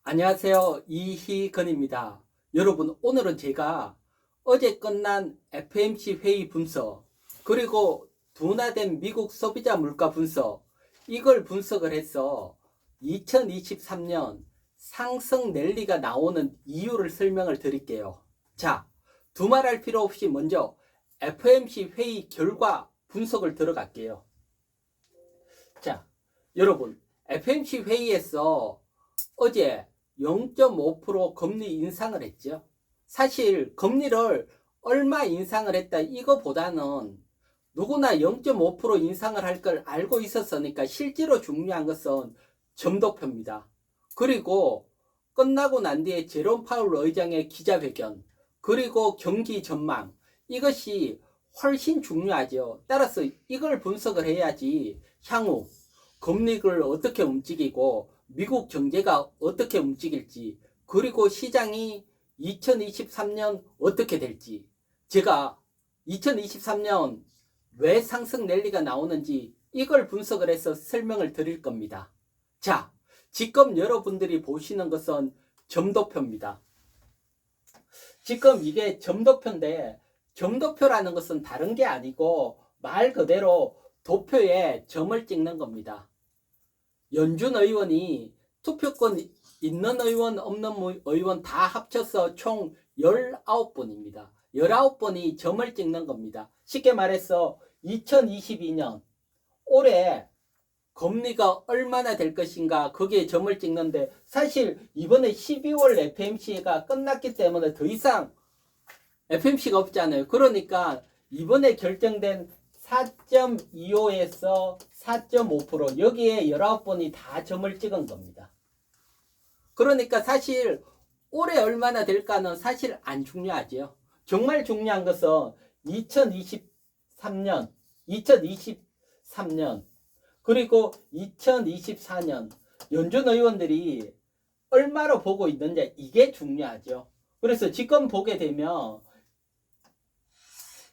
안녕하세요. 이희건입니다. 여러분, 오늘은 제가 어제 끝난 FOMC 회의 분석, 그리고 둔화된 미국 소비자 물가 분석, 이걸 분석을 해서 2023년 상승 랠리가 나오는 이유를 설명을 드릴게요. 자, 두말할 필요 없이 먼저 FOMC 회의 결과 분석을 들어갈게요. 자, 여러분, FOMC 회의에서 어제 0.5% 금리 인상을 했죠. 사실 금리를 얼마 인상을 했다 이거보다는 누구나 0.5% 인상을 할 걸 알고 있었으니까 실제로 중요한 것은 점도표입니다. 그리고 끝나고 난 뒤에 제롬 파월 의장의 기자회견, 그리고 경기 전망, 이것이 훨씬 중요하죠. 따라서 이걸 분석을 해야지 향후 금리를 어떻게 움직이고 미국 경제가 어떻게 움직일지, 그리고 시장이 2023년 어떻게 될지, 제가 2023년 왜 상승 랠리가 나오는지 이걸 분석을 해서 설명을 드릴 겁니다. 자, 지금 여러분들이 보시는 것은 점도표입니다. 지금 이게 점도표인데, 점도표라는 것은 다른 게 아니고 말 그대로 도표에 점을 찍는 겁니다. 연준 의원이 투표권 있는 의원 없는 의원 다 합쳐서 총 19분입니다. 19번이 점을 찍는 겁니다. 쉽게 말해서 2022년 올해 금리가 얼마나 될 것인가, 거기에 점을 찍는데, 사실 이번에 12월 FOMC가 끝났기 때문에 더 이상 FOMC가 없잖아요. 그러니까 이번에 결정된 4.25에서 4.5% 여기에 19번이 다 점을 찍은 겁니다. 그러니까 사실 올해 얼마나 될까는 사실 안 중요하죠. 정말 중요한 것은 2023년, 2023년, 그리고 2024년 연준 의원들이 얼마로 보고 있느냐, 이게 중요하죠. 그래서 지금 보게 되면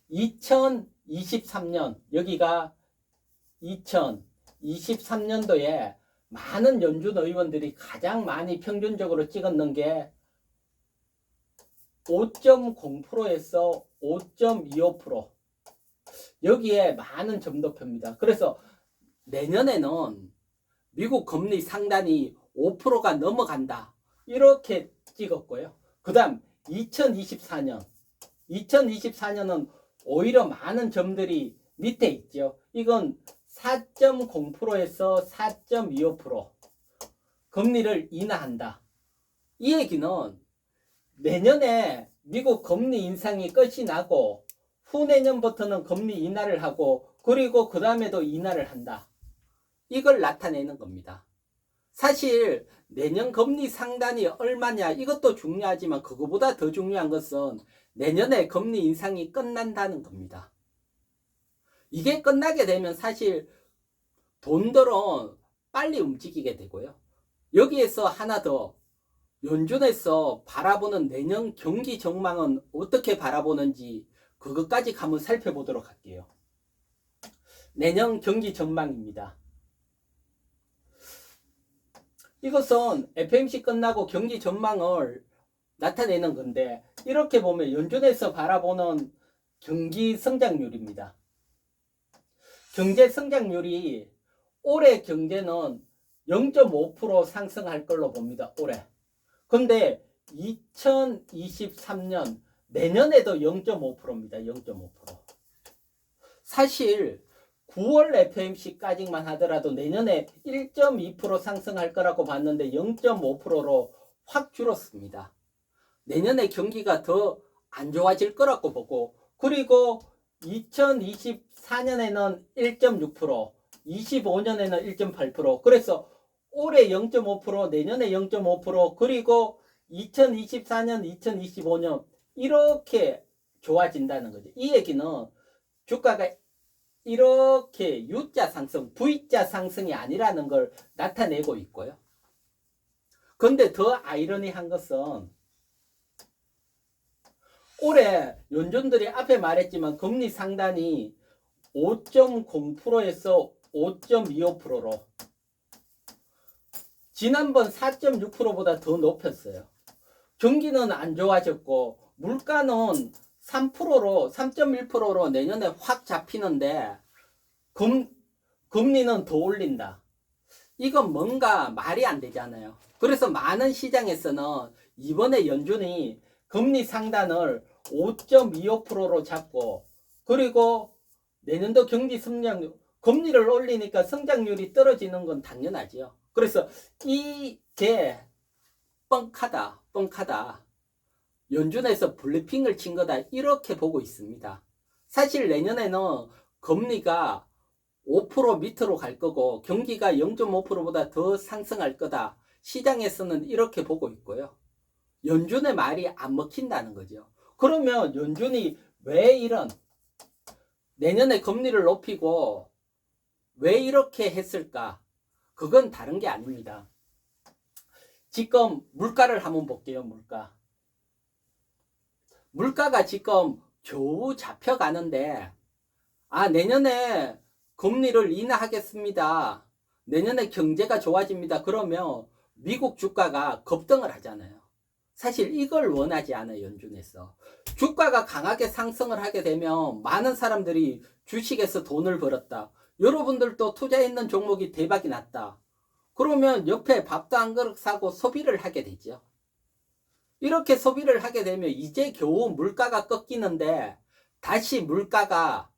2023년, 여기가 2023년도에 많은 연준 의원들이 가장 많이 평균적으로 찍었는 게 5.0%에서 5.25%, 여기에 많은 점도표입니다. 그래서 내년에는 미국 금리 상단이 5%가 넘어간다, 이렇게 찍었고요. 그 다음 2024년은 오히려 많은 점들이 밑에 있죠. 이건 4.0%에서 4.25% 금리를 인하한다. 이 얘기는 내년에 미국 금리 인상이 끝이 나고 후내년부터는 금리 인하를 하고, 그리고 그 다음에도 인하를 한다, 이걸 나타내는 겁니다. 사실 내년 금리 상단이 얼마냐, 이것도 중요하지만 그거보다 더 중요한 것은 내년에 금리 인상이 끝난다는 겁니다. 이게 끝나게 되면 사실 돈들은 빨리 움직이게 되고요. 여기에서 하나 더, 연준에서 바라보는 내년 경기 전망은 어떻게 바라보는지 그것까지 한번 살펴보도록 할게요. 내년 경기 전망입니다. 이것은 FOMC 끝나고 경기 전망을 나타내는 건데, 이렇게 보면 연준에서 바라보는 경기 성장률입니다. 경제 성장률이 올해 경제는 0.5% 상승할 걸로 봅니다. 올해. 근데 2023년 내년에도 0.5%입니다. 0.5%. 사실 9월 FOMC까지만 하더라도 내년에 1.2% 상승할 거라고 봤는데 0.5%로 확 줄었습니다. 내년에 경기가 더 안 좋아질 거라고 보고, 그리고 2024년에는 1.6%, 25년에는 1.8%, 그래서 올해 0.5%, 내년에 0.5%, 그리고 2024년, 2025년 이렇게 좋아진다는 거죠. 이 얘기는 주가가 이렇게 U자 상승, V자 상승이 아니라는 걸 나타내고 있고요. 그런데 더 아이러니한 것은 올해 연준들이 앞에 말했지만 금리 상단이 5.0%에서 5.25%로 지난번 4.6%보다 더 높였어요. 경기는 안 좋아졌고 물가는 3.1%로 내년에 확 잡히는데 금리는 더 올린다. 이건 뭔가 말이 안 되잖아요. 그래서 많은 시장에서는 이번에 연준이 금리 상단을 5.25%로 잡고 그리고 내년도 경기 성장률 금리를 올리니까 성장률이 떨어지는 건 당연하지요. 그래서 이게 뻥카다. 연준에서 블리핑을 친 거다. 이렇게 보고 있습니다. 사실 내년에는 금리가 5% 밑으로 갈 거고 경기가 0.5%보다 더 상승할 거다. 시장에서는 이렇게 보고 있고요. 연준의 말이 안 먹힌다는 거죠. 그러면 연준이 왜 이런 내년에 금리를 높이고 왜 이렇게 했을까? 그건 다른 게 아닙니다. 지금 물가를 한번 볼게요. 물가가 지금 겨우 잡혀가는데 내년에 금리를 인하하겠습니다. 내년에 경제가 좋아집니다. 그러면 미국 주가가 급등을 하잖아요. 사실 이걸 원하지 않아요. 연준에서. 주가가 강하게 상승을 하게 되면 많은 사람들이 주식에서 돈을 벌었다. 여러분들도 투자했는 종목이 대박이 났다. 그러면 옆에 밥도 한 그릇 사고 소비를 하게 되죠. 이렇게 소비를 하게 되면 이제 겨우 물가가 꺾이는데 다시 물가가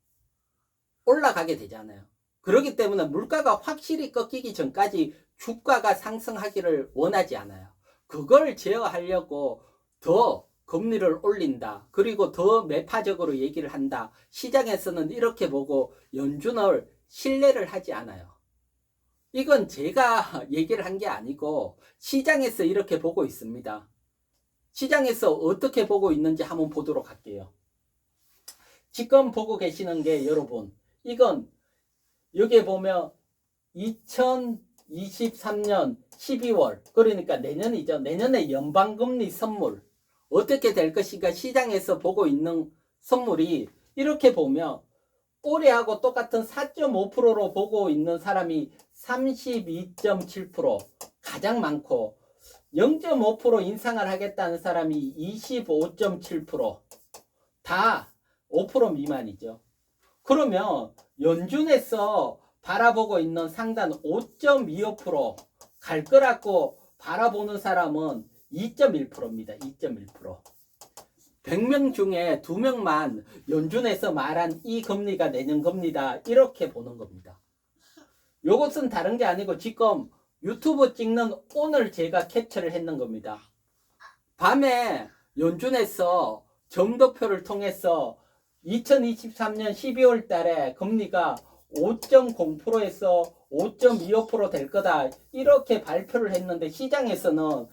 올라가게 되잖아요. 그렇기 때문에 물가가 확실히 꺾이기 전까지 주가가 상승하기를 원하지 않아요. 그걸 제어하려고 더 금리를 올린다. 그리고 더 매파적으로 얘기를 한다. 시장에서는 이렇게 보고 연준을 신뢰를 하지 않아요. 이건 제가 얘기를 한 게 아니고 시장에서 이렇게 보고 있습니다. 시장에서 어떻게 보고 있는지 한번 보도록 할게요. 지금 보고 계시는 게 여러분 이건 여기에 보면 2023년 12월 그러니까 내년이죠. 내년에 연방금리 선물 어떻게 될 것인가 시장에서 보고 있는 선물이 이렇게 보면 올해하고 똑같은 4.5%로 보고 있는 사람이 32.7% 가장 많고 0.5% 인상을 하겠다는 사람이 25.7% 다 5% 미만이죠. 그러면 연준에서 바라보고 있는 상단 5.25% 갈 거라고 바라보는 사람은 2.1%입니다. 2.1%. 100명 중에 2명만 연준에서 말한 이 금리가 내년 금리다 이렇게 보는 겁니다. 이것은 다른 게 아니고 지금 유튜브 찍는 오늘 제가 캡처를 했는 겁니다. 밤에 연준에서 점도표를 통해서 2023년 12월 달에 금리가 5.0%에서 5.25% 될 거다 이렇게 발표를 했는데 시장에서는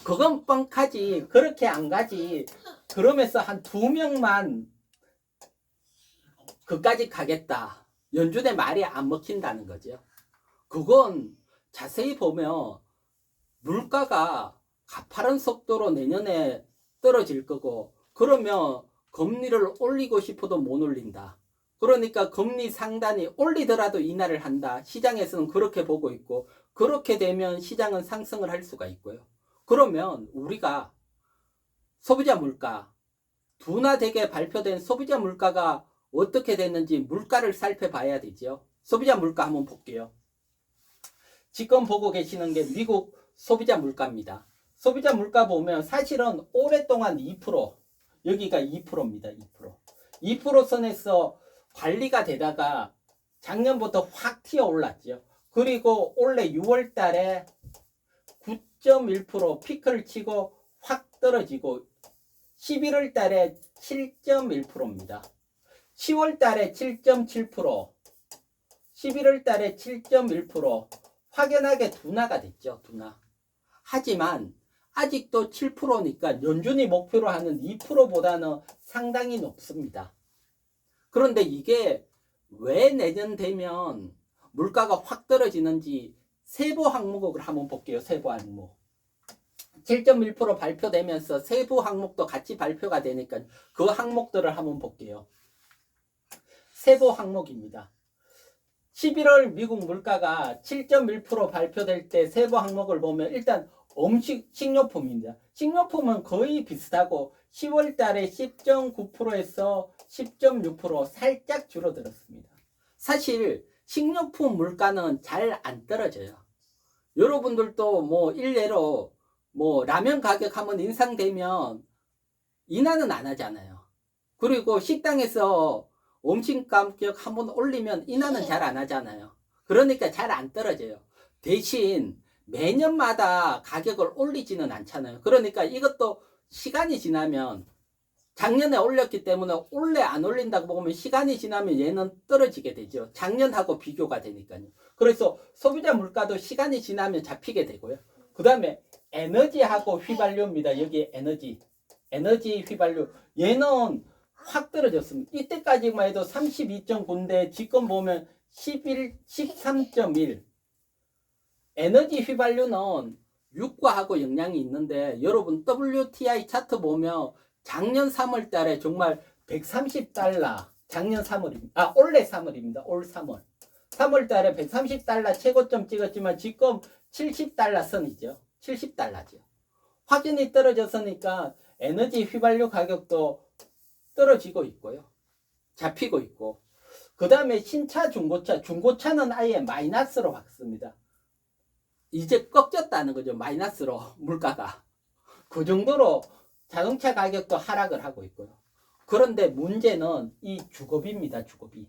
그건 뻥카지 그렇게 안 가지 그러면서 한 2명만 그까지 가겠다. 연준의 말이 안 먹힌다는 거죠. 그건 자세히 보면 물가가 가파른 속도로 내년에 떨어질 거고 그러면 금리를 올리고 싶어도 못 올린다. 그러니까 금리 상단이 올리더라도 인하를 한다. 시장에서는 그렇게 보고 있고 그렇게 되면 시장은 상승을 할 수가 있고요. 그러면 우리가 소비자 물가 둔화되게 발표된 소비자 물가가 어떻게 됐는지 물가를 살펴봐야 되죠. 소비자 물가 한번 볼게요. 지금 보고 계시는 게 미국 소비자 물가입니다. 소비자 물가 보면 사실은 오랫동안 2% 여기가 2%입니다. 2% 선에서 관리가 되다가 작년부터 확 튀어 올랐죠. 그리고 올해 6월 달에 9.1% 피크를 치고 확 떨어지고 11월 달에 7.1%입니다. 10월 달에 7.7%, 11월 달에 7.1% 확연하게 둔화가 됐죠. 둔화. 하지만 아직도 7%니까 연준이 목표로 하는 2%보다는 상당히 높습니다. 그런데 이게 왜 내년 되면 물가가 확 떨어지는지 세부 항목을 한번 볼게요. 세부 항목. 7.1% 발표되면서 세부 항목도 같이 발표가 되니까 그 항목들을 한번 볼게요. 세부 항목입니다. 11월 미국 물가가 7.1% 발표될 때 세부 항목을 보면 일단 식료품입니다. 식료품은 거의 비슷하고 10월 달에 10.9%에서 10.6% 살짝 줄어들었습니다. 사실 식료품 물가는 잘 안 떨어져요. 여러분들도 뭐 일례로 뭐 라면 가격 한번 인상되면 인하는 안 하잖아요. 그리고 식당에서 음식 가격 한번 올리면 인하는 잘 안 하잖아요. 그러니까 잘 안 떨어져요. 대신 매년마다 가격을 올리지는 않잖아요. 그러니까 이것도 시간이 지나면 작년에 올렸기 때문에 올해 안 올린다고 보면 시간이 지나면 얘는 떨어지게 되죠. 작년하고 비교가 되니까요. 그래서 소비자 물가도 시간이 지나면 잡히게 되고요. 그 다음에 에너지하고 휘발유입니다. 여기 에너지 휘발유. 얘는 확 떨어졌습니다. 이때까지만 해도 32.9인데 지금 보면 13.1. 에너지 휘발유는 유가하고 영향이 있는데 여러분 WTI 차트 보면 작년 3월 달에 정말 130달러, 작년 3월입니다. 올해 3월입니다. 올 3월. 3월 달에 130달러 최고점 찍었지만 지금 70달러 선이죠. 70달러죠. 확연히 떨어졌으니까 에너지 휘발유 가격도 떨어지고 있고요. 잡히고 있고. 그 다음에 신차, 중고차는 아예 마이너스로 바뀌었습니다. 이제 꺾였다는 거죠. 마이너스로 물가가. 그 정도로 자동차 가격도 하락을 하고 있고요. 그런데 문제는 이 주거비입니다. 주거비.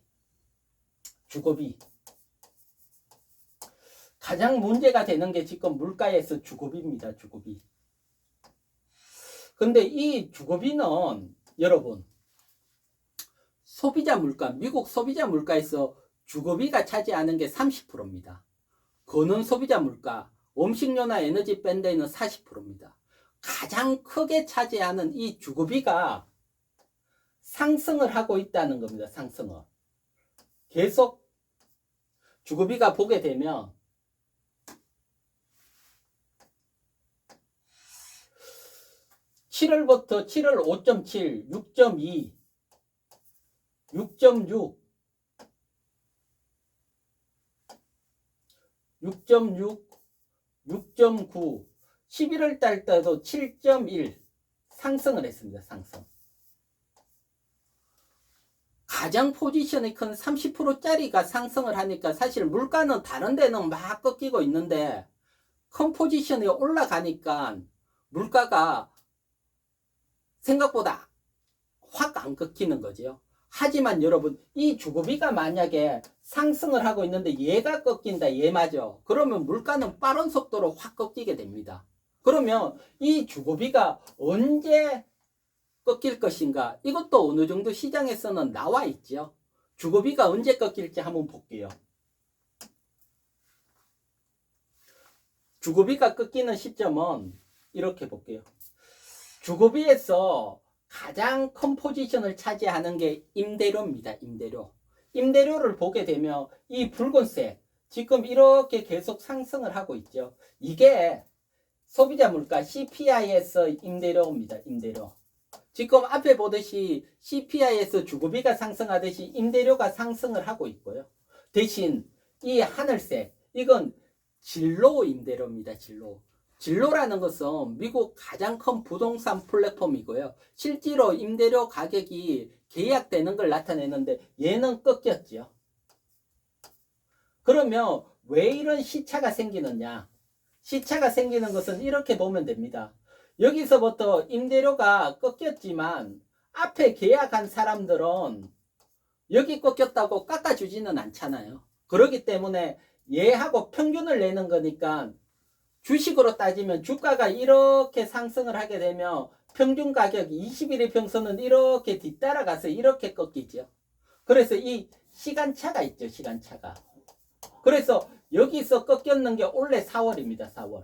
가장 문제가 되는 게 지금 물가에서 주거비입니다. 주거비. 근데 이 주거비는 여러분 소비자 물가, 미국 소비자 물가에서 주거비가 차지하는 게 30%입니다. 거는 소비자 물가, 음식료나 에너지 뺀 데는 40%입니다. 가장 크게 차지하는 이 주거비가 상승을 하고 있다는 겁니다. 상승을. 계속 주거비가 보게 되면 7월부터 7월 5.7, 6.2, 6.6, 6.6, 6.9, 11월 달 때도 7.1 상승을 했습니다. 상승. 가장 포지션이 큰 30%짜리가 상승을 하니까 사실 물가는 다른 데는 막 꺾이고 있는데 큰 포지션이 올라가니까 물가가 생각보다 확 안 꺾이는 거죠. 하지만 여러분 이 주거비가 만약에 상승을 하고 있는데 얘가 꺾인다, 얘 맞아. 그러면 물가는 빠른 속도로 확 꺾이게 됩니다. 그러면 이 주거비가 언제 꺾일 것인가? 이것도 어느 정도 시장에서는 나와 있죠. 주거비가 언제 꺾일지 한번 볼게요. 주거비가 꺾이는 시점은 이렇게 볼게요. 주거비에서 가장 큰 포지션을 차지하는 게 임대료입니다. 임대료를 보게 되면 이 붉은색 지금 이렇게 계속 상승을 하고 있죠. 이게 소비자 물가 CPI에서 임대료입니다. 임대료. 지금 앞에 보듯이 CPI에서 주거비가 상승하듯이 임대료가 상승을 하고 있고요. 대신 이 하늘색 이건 진로 임대료입니다. 진로라는 것은 미국 가장 큰 부동산 플랫폼이고요. 실제로 임대료 가격이 계약되는 걸 나타내는데 얘는 꺾였죠. 그러면 왜 이런 시차가 생기느냐? 시차가 생기는 것은 이렇게 보면 됩니다. 여기서부터 임대료가 꺾였지만 앞에 계약한 사람들은 여기 꺾였다고 깎아주지는 않잖아요. 그렇기 때문에 얘하고 평균을 내는 거니까 주식으로 따지면 주가가 이렇게 상승을 하게 되면 평균 가격 21일 평선은 이렇게 뒤따라가서 이렇게 꺾이죠. 그래서 이 시간차가 있죠. 시간차가. 그래서 여기서 꺾였는 게 올해 4월입니다. 4월.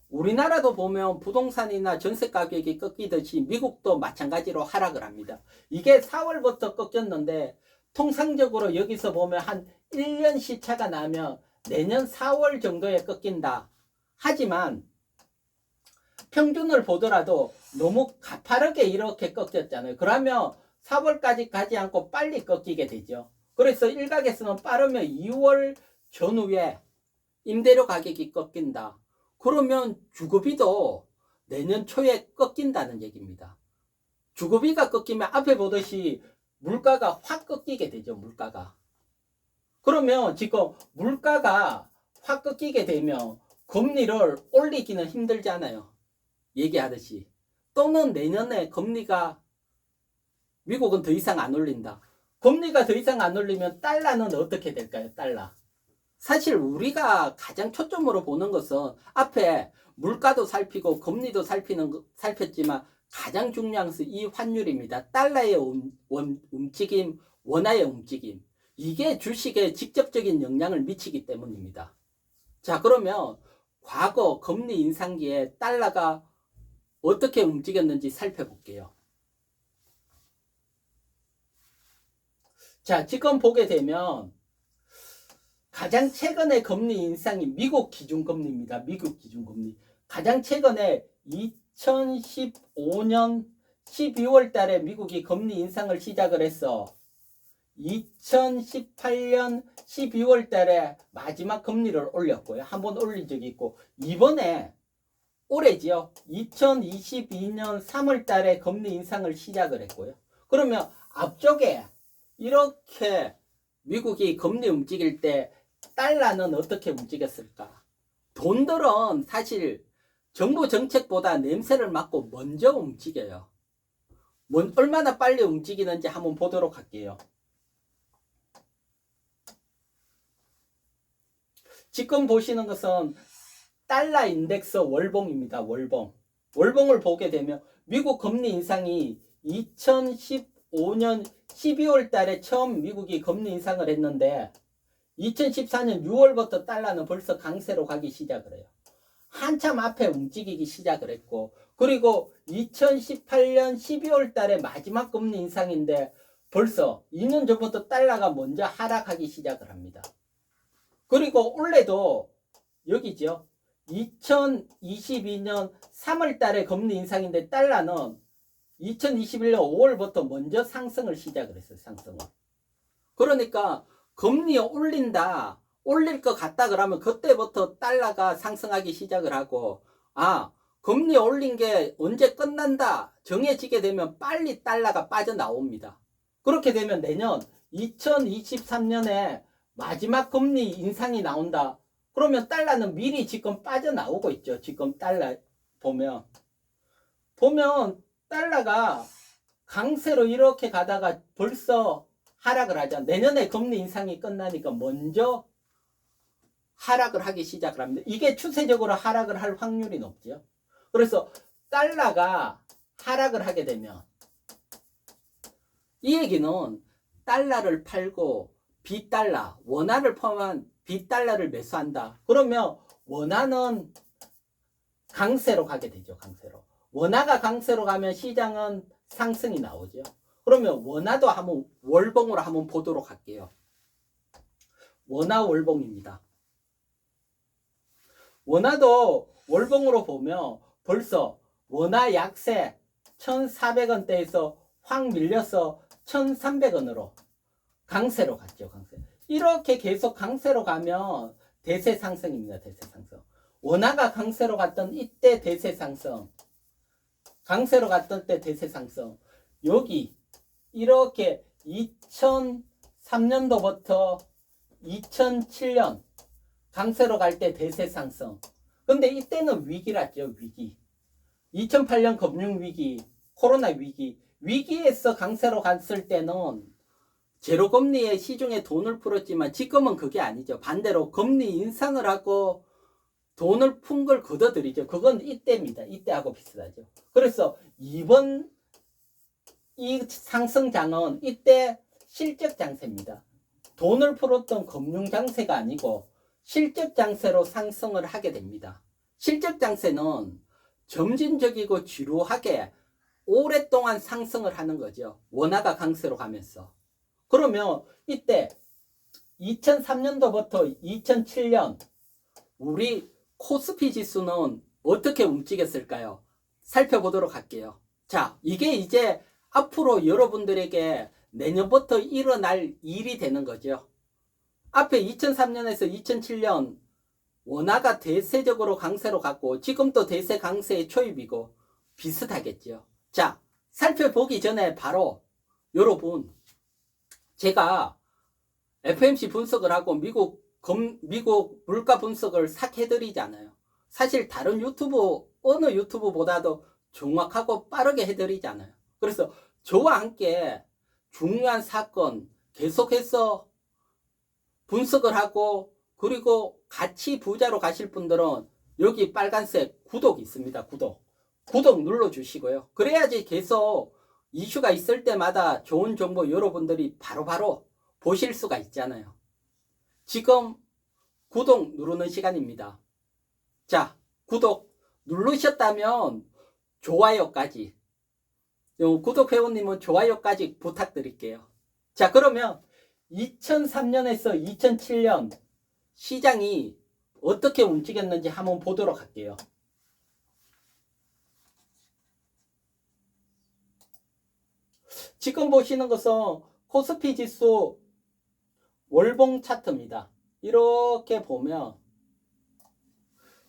우리나라도 보면 부동산이나 전세 가격이 꺾이듯이 미국도 마찬가지로 하락을 합니다. 이게 4월부터 꺾였는데 통상적으로 여기서 보면 한 1년 시차가 나면 내년 4월 정도에 꺾인다. 하지만 평균을 보더라도 너무 가파르게 이렇게 꺾였잖아요. 그러면 4월까지 가지 않고 빨리 꺾이게 되죠. 그래서 일각에서는 빠르면 2월 전후에 임대료 가격이 꺾인다. 그러면 주거비도 내년 초에 꺾인다는 얘기입니다. 주거비가 꺾이면 앞에 보듯이 물가가 확 꺾이게 되죠. 물가가. 그러면 지금 물가가 확 꺾이게 되면 금리를 올리기는 힘들잖아요. 얘기하듯이. 또는 내년에 금리가 미국은 더 이상 안 올린다. 금리가 더 이상 안 올리면 달러는 어떻게 될까요? 달러. 사실 우리가 가장 초점으로 보는 것은 앞에 물가도 살피고 금리도 살폈지만 가장 중요한 것은 이 환율입니다. 달러의 움직임, 원화의 움직임. 이게 주식에 직접적인 영향을 미치기 때문입니다. 자, 그러면 과거 금리 인상기에 달러가 어떻게 움직였는지 살펴볼게요. 자, 지금 보게 되면 가장 최근의 금리 인상이 미국 기준금리입니다. 미국 기준금리. 가장 최근에 2015년 12월 달에 미국이 금리 인상을 시작을 했어. 2018년 12월 달에 마지막 금리를 올렸고요. 한번 올린 적이 있고, 이번에 올해지요. 2022년 3월 달에 금리 인상을 시작을 했고요. 그러면 앞쪽에 이렇게 미국이 금리 움직일 때 달러는 어떻게 움직였을까? 돈들은 사실 정부 정책보다 냄새를 맡고 먼저 움직여요. 얼마나 빨리 움직이는지 한번 보도록 할게요. 지금 보시는 것은 달러 인덱스 월봉입니다. 월봉. 월봉을 보게 되면 미국 금리 인상이 2015년 12월 달에 처음 미국이 금리 인상을 했는데 2014년 6월부터 달러는 벌써 강세로 가기 시작을 해요. 한참 앞에 움직이기 시작을 했고, 그리고 2018년 12월 달에 마지막 금리 인상인데 벌써 2년 전부터 달러가 먼저 하락하기 시작을 합니다. 그리고 올해도 여기죠. 2022년 3월 달에 금리 인상인데 달러는 2021년 5월부터 먼저 상승을 시작을 했어요. 상승을. 그러니까 금리 올린다, 올릴 것 같다 그러면 그때부터 달러가 상승하기 시작을 하고, 금리 올린 게 언제 끝난다 정해지게 되면 빨리 달러가 빠져나옵니다. 그렇게 되면 내년 2023년에 마지막 금리 인상이 나온다. 그러면 달러는 미리 지금 빠져나오고 있죠. 지금 달러 보면 달러가 강세로 이렇게 가다가 벌써 하락을 하죠. 내년에 금리 인상이 끝나니까 먼저 하락을 하기 시작을 합니다. 이게 추세적으로 하락을 할 확률이 높죠. 그래서 달러가 하락을 하게 되면 이 얘기는 달러를 팔고 빚달러, 원화를 포함한 빚달러를 매수한다. 그러면 원화는 강세로 가게 되죠. 강세로. 원화가 강세로 가면 시장은 상승이 나오죠. 그러면 원화도 한번 월봉으로 한번 보도록 할게요. 원화 월봉입니다. 원화도 월봉으로 보면 벌써 원화 약세 1,400원대에서 확 밀려서 1,300원으로 강세로 갔죠. 강세. 이렇게 계속 강세로 가면 대세 상승입니다. 대세 상승. 원화가 강세로 갔던 이때 대세 상승. 강세로 갔던 때 대세 상승. 여기 이렇게 2003년도부터 2007년 강세로 갈 때 대세 상승. 근데 이때는 위기랐죠. 위기. 2008년 금융위기, 코로나 위기. 위기에서 강세로 갔을 때는 제로금리에 시중에 돈을 풀었지만 지금은 그게 아니죠. 반대로 금리 인상을 하고 돈을 푼 걸 걷어들이죠. 그건 이때입니다. 이때하고 비슷하죠. 그래서 이번 이 상승장은 이때 실적 장세입니다. 돈을 풀었던 금융 장세가 아니고 실적 장세로 상승을 하게 됩니다. 실적 장세는 점진적이고 지루하게 오랫동안 상승을 하는 거죠. 원화가 강세로 가면서. 그러면 이때 2003년도부터 2007년 우리 코스피 지수는 어떻게 움직였을까요? 살펴보도록 할게요. 자, 이게 이제 앞으로 여러분들에게 내년부터 일어날 일이 되는 거죠. 앞에 2003년에서 2007년 원화가 대세적으로 강세로 갔고 지금도 대세 강세의 초입이고 비슷하겠죠. 자, 살펴보기 전에 바로 여러분, 제가 FMC 분석을 하고 미국 물가 분석을 싹 해드리잖아요. 사실 다른 유튜브 어느 유튜브보다도 정확하고 빠르게 해드리잖아요. 그래서 저와 함께 중요한 사건 계속해서 분석을 하고 그리고 같이 부자로 가실 분들은 여기 빨간색 구독이 있습니다. 구독 눌러주시고요. 그래야지 계속 이슈가 있을 때마다 좋은 정보 여러분들이 바로바로 보실 수가 있잖아요. 지금 구독 누르는 시간입니다. 자, 구독 누르셨다면 좋아요까지, 구독 회원님은 좋아요까지 부탁드릴게요. 자, 그러면 2003년에서 2007년 시장이 어떻게 움직였는지 한번 보도록 할게요. 지금 보시는 것은 코스피 지수 월봉 차트입니다. 이렇게 보면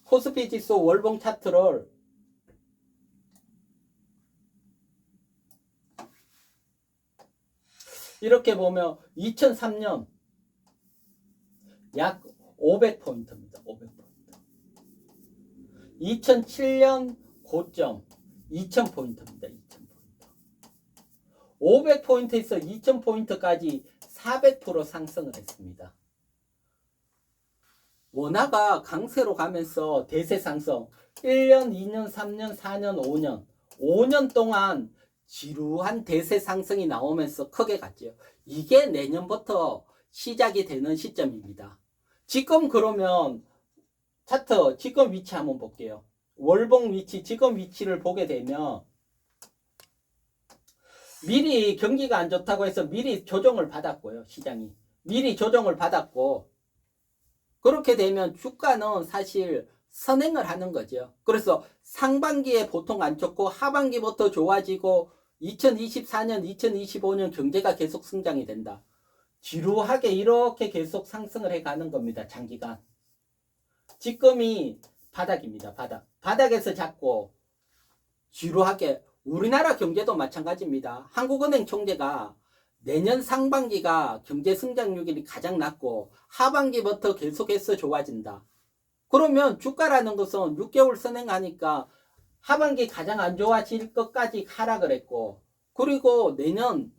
코스피 지수 월봉 차트를 이렇게 보면 2003년 약 500포인트입니다. 500포인트. 2007년 고점 2000포인트입니다. 2000포인트. 500포인트에서 2000포인트까지 400% 상승을 했습니다. 원화가 강세로 가면서 대세 상승 1년, 2년, 3년, 4년, 5년 5년 동안 지루한 대세 상승이 나오면서 크게 갔죠. 이게 내년부터 시작이 되는 시점입니다. 지금 그러면 차트 지금 위치 한번 볼게요. 월봉 위치 지금 위치를 보게 되면 미리 경기가 안 좋다고 해서 미리 조정을 받았고요. 시장이 미리 조정을 받았고 그렇게 되면 주가는 사실 선행을 하는 거죠. 그래서 상반기에 보통 안 좋고 하반기부터 좋아지고 2024년, 2025년 경제가 계속 성장이 된다. 지루하게 이렇게 계속 상승을 해가는 겁니다. 장기간. 지금이 바닥입니다. 바닥에서 잡고 지루하게 우리나라 경제도 마찬가지입니다. 한국은행 총재가 내년 상반기가 경제 성장률이 가장 낮고 하반기부터 계속해서 좋아진다. 그러면 주가라는 것은 6개월 선행하니까 하반기 가장 안 좋아질 것까지 하락을 했고 그리고 내년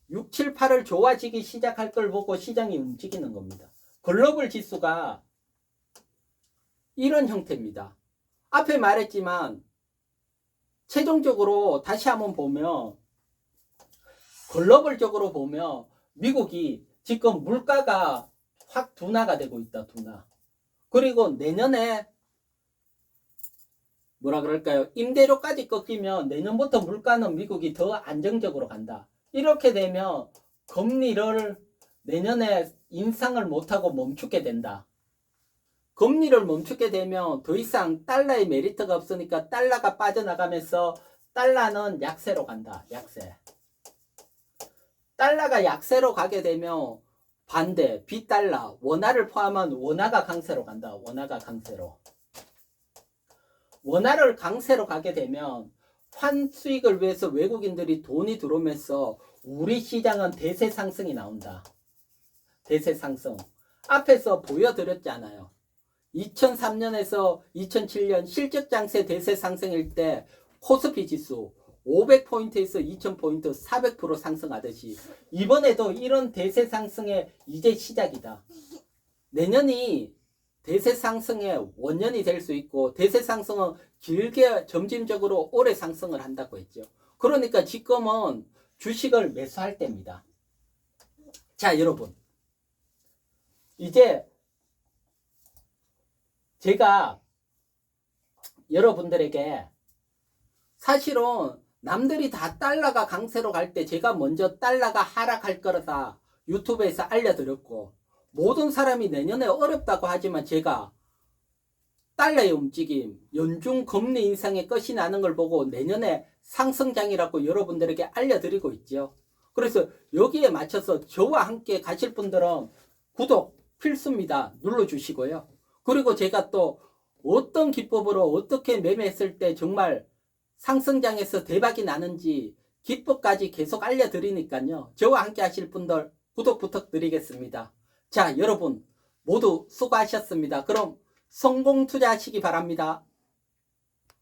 6, 7, 8을 좋아지기 시작할 걸 보고 시장이 움직이는 겁니다. 글로벌 지수가 이런 형태입니다. 앞에 말했지만 최종적으로 다시 한번 보면 글로벌적으로 보면 미국이 지금 물가가 확 둔화가 되고 있다. 둔화. 그리고 내년에 뭐라 그럴까요? 임대료까지 꺾이면 내년부터 물가는 미국이 더 안정적으로 간다. 이렇게 되면 금리를 내년에 인상을 못하고 멈추게 된다. 금리를 멈추게 되면 더 이상 달러의 메리트가 없으니까 달러가 빠져나가면서 달러는 약세로 간다. 약세. 달러가 약세로 가게 되면 반대 비달러 원화를 포함한 원화가 강세로 간다. 원화가 강세로. 원화를 강세로 가게 되면 환 수익을 위해서 외국인들이 돈이 들어오면서 우리 시장은 대세 상승이 나온다. 대세 상승. 앞에서 보여드렸잖아요. 2003년에서 2007년 실적 장세 대세 상승일 때 코스피 지수 500포인트에서 2000포인트 400% 상승하듯이 이번에도 이런 대세 상승의 이제 시작이다. 내년이 대세 상승의 원년이 될 수 있고 대세 상승은 길게 점진적으로 오래 상승을 한다고 했죠. 그러니까 지금은 주식을 매수할 때입니다. 자, 여러분. 이제 제가 여러분들에게 사실은 남들이 다 달러가 강세로 갈 때 제가 먼저 달러가 하락할 거다 유튜브에서 알려드렸고 모든 사람이 내년에 어렵다고 하지만 제가 달러의 움직임, 연중 금리 인상의 끝이 나는 걸 보고 내년에 상승장이라고 여러분들에게 알려드리고 있죠. 그래서 여기에 맞춰서 저와 함께 가실 분들은 구독 필수입니다. 눌러주시고요. 그리고 제가 또 어떤 기법으로 어떻게 매매했을 때 정말 상승장에서 대박이 나는지 기법까지 계속 알려드리니까요. 저와 함께 하실 분들 구독 부탁드리겠습니다. 자, 여러분 모두 수고하셨습니다. 그럼 성공 투자하시기 바랍니다.